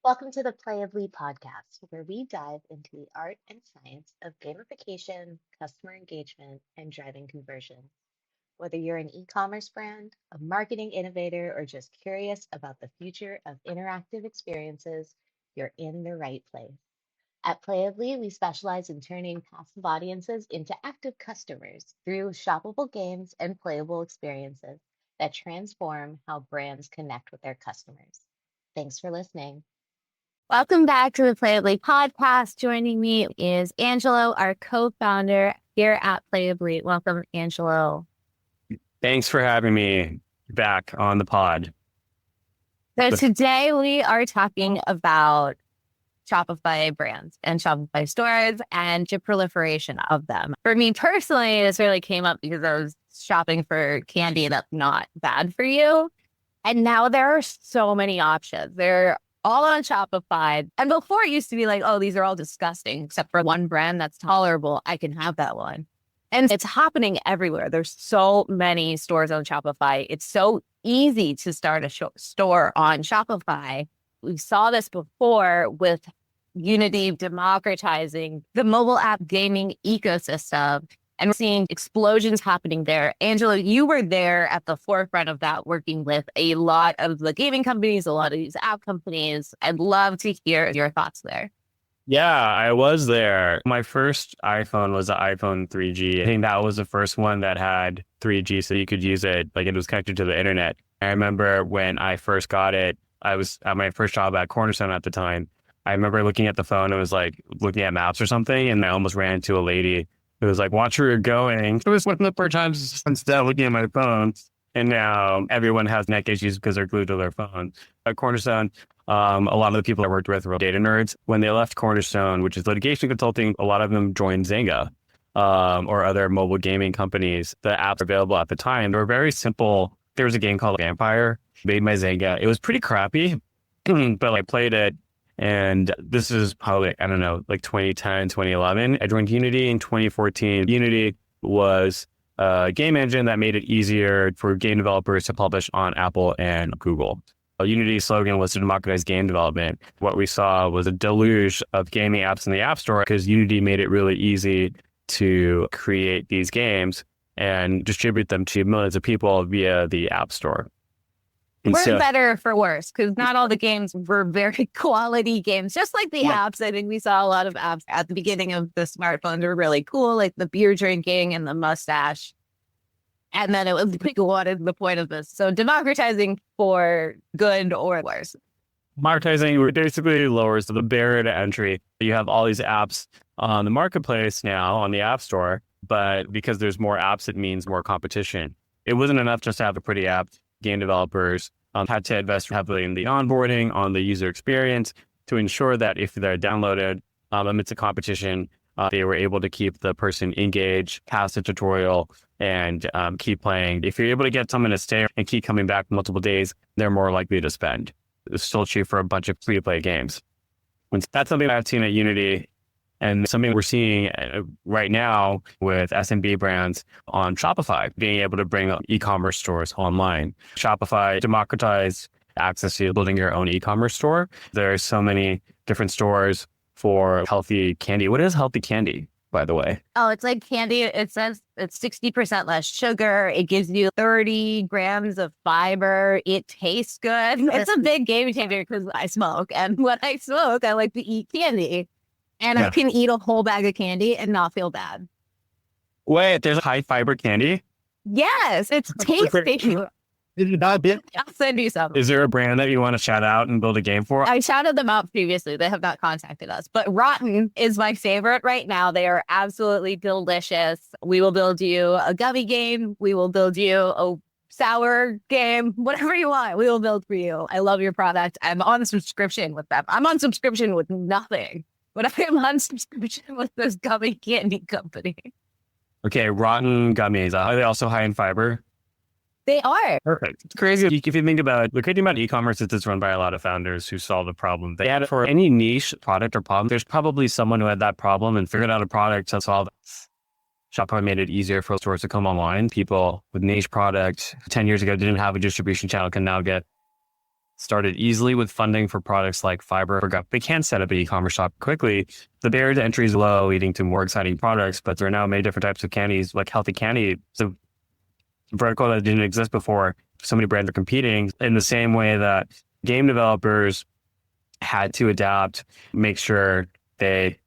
Welcome to the Playably Podcast, where we dive into the art and science of gamification, customer engagement, and driving conversion. Whether you're an e-commerce brand, a marketing innovator, or just curious about the future of interactive experiences, you're in the right place. At Playably, we specialize in turning passive audiences into active customers through shoppable games and playable experiences that transform how brands connect with their customers. Thanks for listening. Welcome back to the Playably Podcast. Joining me is Angelo, our co-founder here at Playably. Welcome, Angelo. Thanks for having me back on the pod. So today we are talking about Shopify brands and Shopify stores and the proliferation of them. For me personally, this really came up because I was shopping for candy that's not bad for you. And now there are so many options. They're all on Shopify. And before it used to be like, oh, these are all disgusting, except for one brand that's tolerable. I can have that one. And it's happening everywhere. There's so many stores on Shopify. It's so easy to start a store on Shopify. We saw this before with Unity democratizing the mobile app gaming ecosystem. And we're seeing explosions happening there. Angelo, you were there at the forefront of that, working with a lot of the gaming companies, a lot of these app companies. I'd love to hear your thoughts there. Yeah, I was there. My first iPhone was the iPhone 3G. I think that was the first one that had 3G, so you could use it, like it was connected to the internet. I remember when I first got it, I was at my first job at Cornerstone at the time. I remember looking at the phone, it was like looking at maps or something, and I almost ran into a lady. It was like, watch where you're going. It was one of the first times instead of looking at my phone. And now everyone has neck issues because they're glued to their phone. At Cornerstone, a lot of the people I worked with were data nerds. When they left Cornerstone, which is litigation consulting, a lot of them joined Zynga or other mobile gaming companies. The apps available at the time, they were very simple. There was a game called Vampire made by Zynga. It was pretty crappy, but I played it. And this is probably, I don't know, like 2010, 2011. I joined Unity in 2014. Unity was a game engine that made it easier for game developers to publish on Apple and Google. Unity's slogan was to democratize game development. What we saw was a deluge of gaming apps in the App Store because Unity made it really easy to create these games and distribute them to millions of people via the App Store. We're better for worse because not all the games were very quality games, just like the apps. I think we saw a lot of apps at the beginning of the smartphones were really cool, like the beer drinking and the mustache. And then it was like, what is the point of this? So democratizing for good or worse. Democratizing basically lowers the barrier to entry. You have all these apps on the marketplace now on the App Store, but because there's more apps, it means more competition. It wasn't enough just to have a pretty app. Game developers had to invest heavily in the onboarding, on the user experience to ensure that if they're downloaded amidst a competition, they were able to keep the person engaged, pass the tutorial, and keep playing. If you're able to get someone to stay and keep coming back multiple days, they're more likely to spend. It's still true for a bunch of free-to-play games. And that's something I've seen at Unity and something we're seeing right now with SMB brands on Shopify, being able to bring e-commerce stores online. Shopify democratized access to building your own e-commerce store. There are so many different stores for healthy candy. What is healthy candy, by the way? Oh, it's like candy. It says it's 60% less sugar. It gives you 30 grams of fiber. It tastes good. It's a big game changer because I smoke. And when I smoke, I like to eat candy. And I can eat a whole bag of candy and not feel bad. Wait, there's high fiber candy? Yes, it's tasty. I'll send you some. Is there a brand that you want to shout out and build a game for? I shouted them out previously. They have not contacted us. But Rotten is my favorite right now. They are absolutely delicious. We will build you a gummy game. We will build you a sour game. Whatever you want, we will build for you. I love your product. I'm on subscription with them. I'm on subscription with nothing. But I'm on subscription with this gummy candy company. Okay, Rotten gummies. Are they also high in fiber? They are. Perfect. It's crazy. If you think about the great thing about e-commerce is it's run by a lot of founders who solve the problem. They had it for any niche product or problem. There's probably someone who had that problem and figured out a product to solve it. Shopify made it easier for stores to come online. People with niche products 10 years ago didn't have a distribution channel can now get started easily with funding for products like fiber. They can set up an e-commerce shop quickly. The barrier to entry is low, leading to more exciting products, but there are now many different types of candies, like healthy candy. So vertical that didn't exist before. So many brands are competing in the same way that game developers had to adapt, make sure they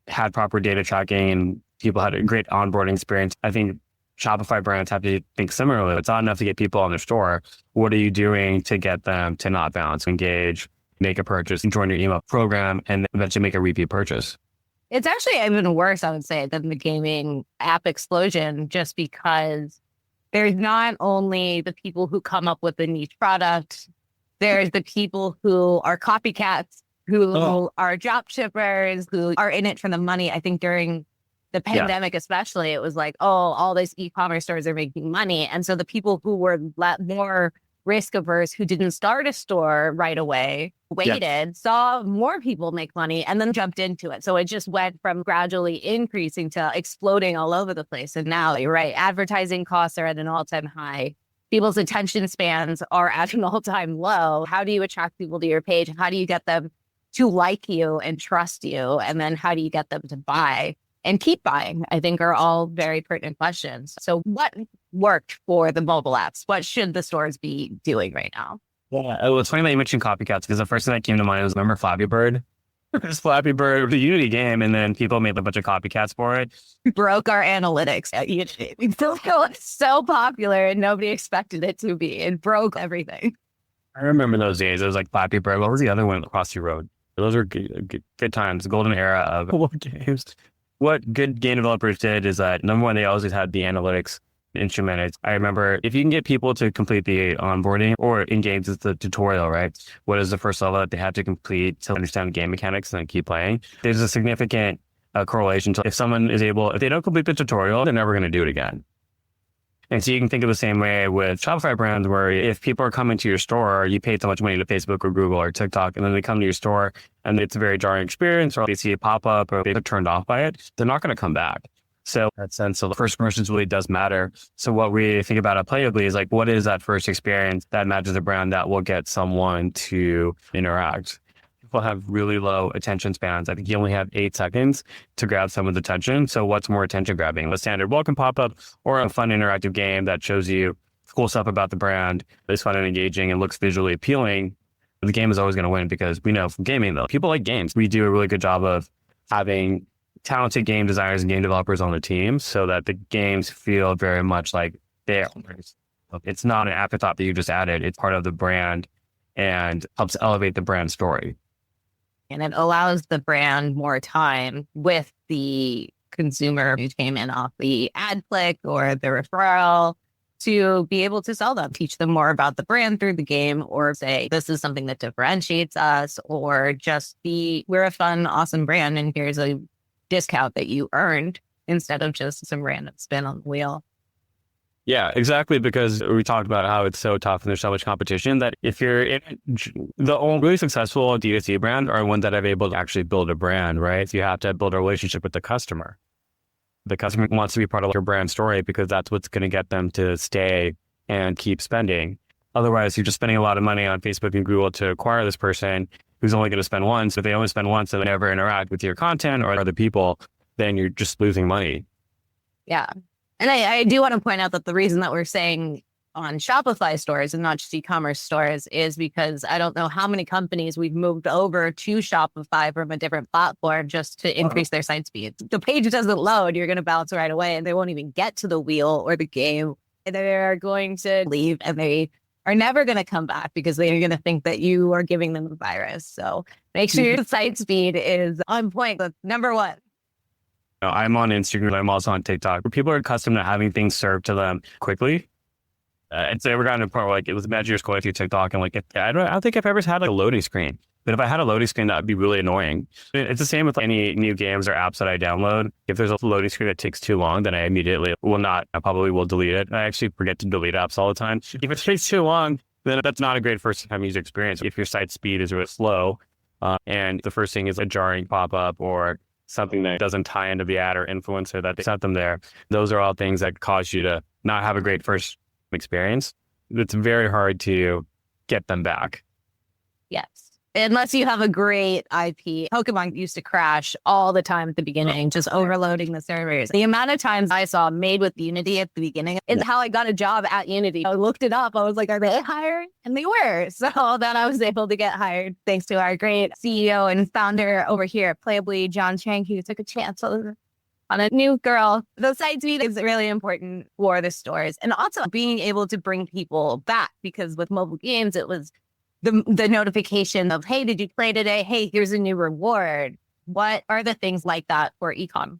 had proper data tracking and people had a great onboarding experience. I think Shopify brands have to think similarly. It's not enough to get people on their store. What are you doing to get them to not bounce, engage, make a purchase, join your email program, and eventually make a repeat purchase? It's actually even worse, I would say, than the gaming app explosion, just because there's not only the people who come up with the niche product, there's the people who are copycats, who are drop shippers, who are in it for the money. I think during the pandemic, especially, it was like, oh, all these e-commerce stores are making money. And so the people who were more risk averse, who didn't start a store right away, waited, saw more people make money, and then jumped into it. So it just went from gradually increasing to exploding all over the place. And now, you're right, advertising costs are at an all-time high. People's attention spans are at an all-time low. How do you attract people to your page? How do you get them to like you and trust you? And then how do you get them to buy and keep buying? I think are all very pertinent questions. So what worked for the mobile apps? What should the stores be doing right now? Yeah, it was funny that you mentioned copycats, because the first thing that came to mind was, remember Flappy Bird? Because Flappy Bird was a Unity game, and then people made a bunch of copycats for it. Broke our analytics at Unity. It was so popular and nobody expected it to be. It broke everything. I remember those days. It was like Flappy Bird. What was the other one? Across your road. Those were good times, the golden era of games. What good game developers did is that, number one, they always had the analytics instrumented. I remember, if you can get people to complete the onboarding, or in games, it's the tutorial, right? What is the first level that they have to complete to understand the game mechanics and then keep playing? There's a significant correlation to, if someone is able, if they don't complete the tutorial, they're never going to do it again. And so you can think of the same way with Shopify brands, where if people are coming to your store, you paid so much money to Facebook or Google or TikTok, and then they come to your store and it's a very jarring experience, or they see a pop-up or they're turned off by it, they're not going to come back. So in that sense, so the first impressions really does matter. So what we think about at Playably is like, what is that first experience that matches a brand that will get someone to interact? People have really low attention spans. I think you only have 8 seconds to grab someone's attention. So what's more attention grabbing? The standard welcome pop-up, or a fun interactive game that shows you cool stuff about the brand, is fun and engaging and looks visually appealing? The game is always going to win, because we know from gaming, though, people like games. We do a really good job of having talented game designers and game developers on the team, so that the games feel very much like they're owners. It's not an afterthought that you just added. It's part of the brand and helps elevate the brand story. And it allows the brand more time with the consumer who came in off the ad click or the referral to be able to sell them, teach them more about the brand through the game, or say, this is something that differentiates us, or just we're a fun, awesome brand, and here's a discount that you earned, instead of just some random spin on the wheel. Yeah, exactly. Because we talked about how it's so tough and there's so much competition, that if you're in the only really successful DTC brand are ones that have able to actually build a brand, right? So you have to build a relationship with the customer. The customer wants to be part of your brand story, because that's what's going to get them to stay and keep spending. Otherwise, you're just spending a lot of money on Facebook and Google to acquire this person who's only going to spend once. If they only spend once and they never interact with your content or other people, then you're just losing money. Yeah. And I do want to point out that the reason that we're saying on Shopify stores and not just e-commerce stores is because I don't know how many companies we've moved over to Shopify from a different platform just to increase their site speed. The page doesn't load, you're going to bounce right away, and they won't even get to the wheel or the game. They're going to leave, and they are never going to come back, because they're going to think that you are giving them a virus. So make sure your site speed is on point. That's number one. I'm on Instagram. I'm also on TikTok, where people are accustomed to having things served to them quickly. It's ever gotten to a point where, like, it was, imagine you're scrolling through TikTok and like, I don't think I've ever had like a loading screen. But if I had a loading screen, that would be really annoying. It's the same with any new games or apps that I download. If there's a loading screen that takes too long, then I immediately I probably will delete it. I actually forget to delete apps all the time. If it takes too long, then that's not a great first time user experience. If your site speed is really slow, and the first thing is a jarring pop-up or something that doesn't tie into the ad or influencer that they sent them there, those are all things that cause you to not have a great first experience. It's very hard to get them back. Yes. Unless you have a great IP. Pokemon used to crash all the time at the beginning, just overloading the servers. The amount of times I saw made with Unity at the beginning is how I got a job at Unity. I looked it up. I was like, are they hiring? And they were. So then I was able to get hired thanks to our great CEO and founder over here at Playably, John Chang, who took a chance on a new girl. The site speed is really important for the stores. And also being able to bring people back, because with mobile games, it was the notification of, hey, did you play today? Hey, here's a new reward. What are the things like that for ecom?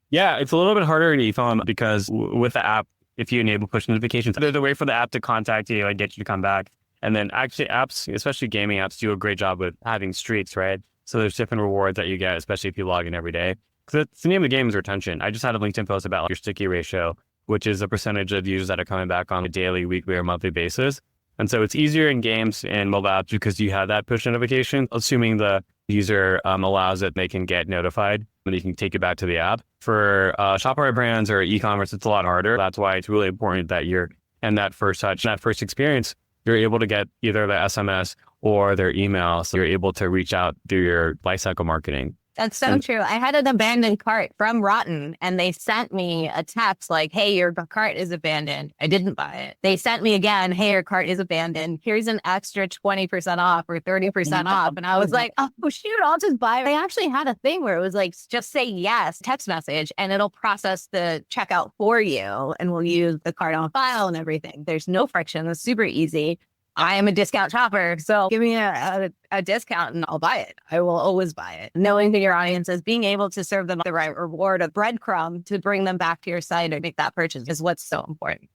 Yeah, it's a little bit harder in e-com because with the app, if you enable push notifications, there's a way for the app to contact you and get you to come back. And then actually apps, especially gaming apps, do a great job with having streaks, right? So there's different rewards that you get, especially if you log in every day. Because the name of the game is retention. I just had a LinkedIn post about your sticky ratio, which is a percentage of users that are coming back on a daily, weekly, or monthly basis. And so it's easier in games and mobile apps because you have that push notification, assuming the user allows it, they can get notified and you can take it back to the app. For Shopify brands or e-commerce, it's a lot harder. That's why it's really important that you're in that first touch, that first experience, you're able to get either the SMS or their email. So you're able to reach out through your lifecycle marketing. That's so true. I had an abandoned cart from Rotten and they sent me a text like, hey, your cart is abandoned. I didn't buy it. They sent me again, hey, your cart is abandoned. Here's an extra 20% off or 30% off. And I was like, oh, shoot, I'll just buy it. They actually had a thing where it was like, just say yes, text message, and it'll process the checkout for you and we'll use the cart on file and everything. There's no friction. It's super easy. I am a discount shopper, so give me a discount and I'll buy it. I will always buy it. Knowing that your audience is being able to serve them the right reward, a breadcrumb to bring them back to your site or make that purchase is what's so important.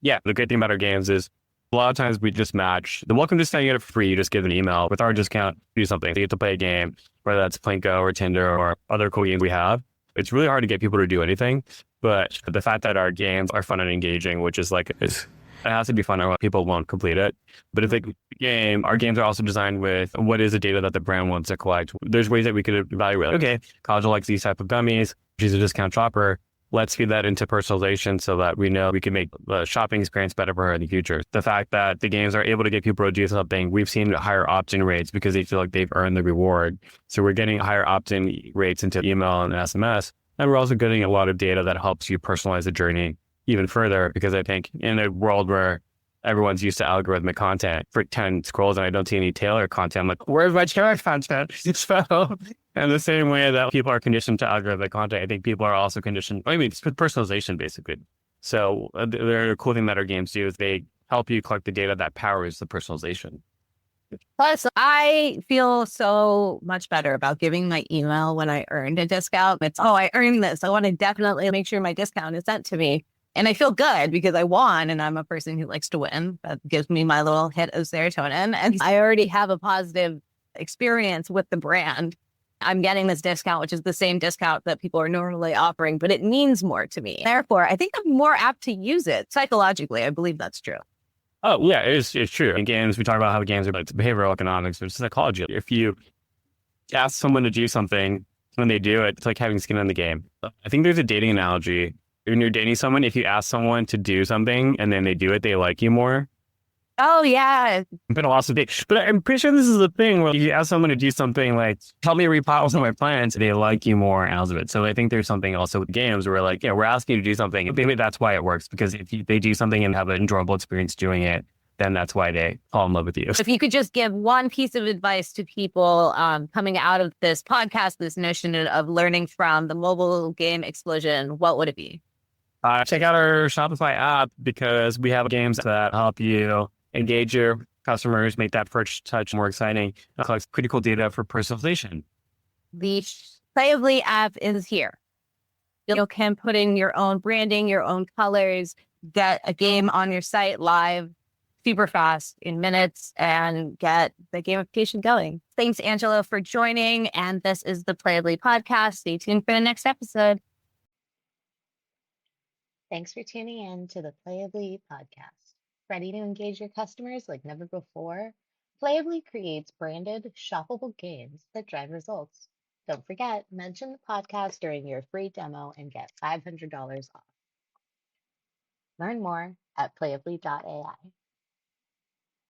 Yeah, the good thing about our games is a lot of times we just match the welcome discount. You get it for free. You just give an email. With our discount, do something. You get to play a game, whether that's Plinko or Tinder or other cool games we have. It's really hard to get people to do anything, but the fact that our games are fun and engaging, which is like it has to be fun or people won't complete it. But if they game, our games are also designed with what is the data that the brand wants to collect. There's ways that we could evaluate, like, okay, Kajal likes these type of gummies. She's a discount shopper. Let's feed that into personalization so that we know we can make the shopping experience better for her in the future. The fact that the games are able to get people to do something, we've seen higher opt-in rates because they feel like they've earned the reward. So we're getting higher opt-in rates into email and SMS. And we're also getting a lot of data that helps you personalize the journey even further, because I think in a world where everyone's used to algorithmic content for 10 scrolls and I don't see any tailored content, I'm like, where's my tailored content? So, and the same way that people are conditioned to algorithmic content, I think people are also conditioned, it's personalization basically. So the cool thing that our games do is they help you collect the data that powers the personalization. Plus, I feel so much better about giving my email when I earned a discount. It's, I earned this. I want to definitely make sure my discount is sent to me. And I feel good because I won and I'm a person who likes to win. That gives me my little hit of serotonin. And I already have a positive experience with the brand. I'm getting this discount, which is the same discount that people are normally offering, but it means more to me. Therefore, I think I'm more apt to use it psychologically. I believe that's true. Oh, yeah, it's true. In games, we talk about how games are like behavioral economics, but it's psychology. If you ask someone to do something, when they do it, it's like having skin in the game. I think there's a dating analogy. When you're dating someone, if you ask someone to do something and then they do it, they like you more. Oh, yeah. I've been a lot of dates, but I'm pretty sure this is a thing where you ask someone to do something like, help me repot some of my plans, they like you more out of it. So I think there's something also with games where like, yeah, we're asking you to do something. Maybe that's why it works, because if they do something and have an enjoyable experience doing it, then that's why they fall in love with you. If you could just give one piece of advice to people coming out of this podcast, this notion of learning from the mobile game explosion, what would it be? Check out our Shopify app because we have games that help you engage your customers, make that purchase touch more exciting, and collect critical data for personalization. The Playably app is here. You can put in your own branding, your own colors, get a game on your site live super fast in minutes and get the gamification going. Thanks, Angelo, for joining. And this is the Playably Podcast. Stay tuned for the next episode. Thanks for tuning in to the Playably Podcast. Ready to engage your customers like never before? Playably creates branded, shoppable games that drive results. Don't forget, mention the podcast during your free demo and get $500 off. Learn more at playably.ai.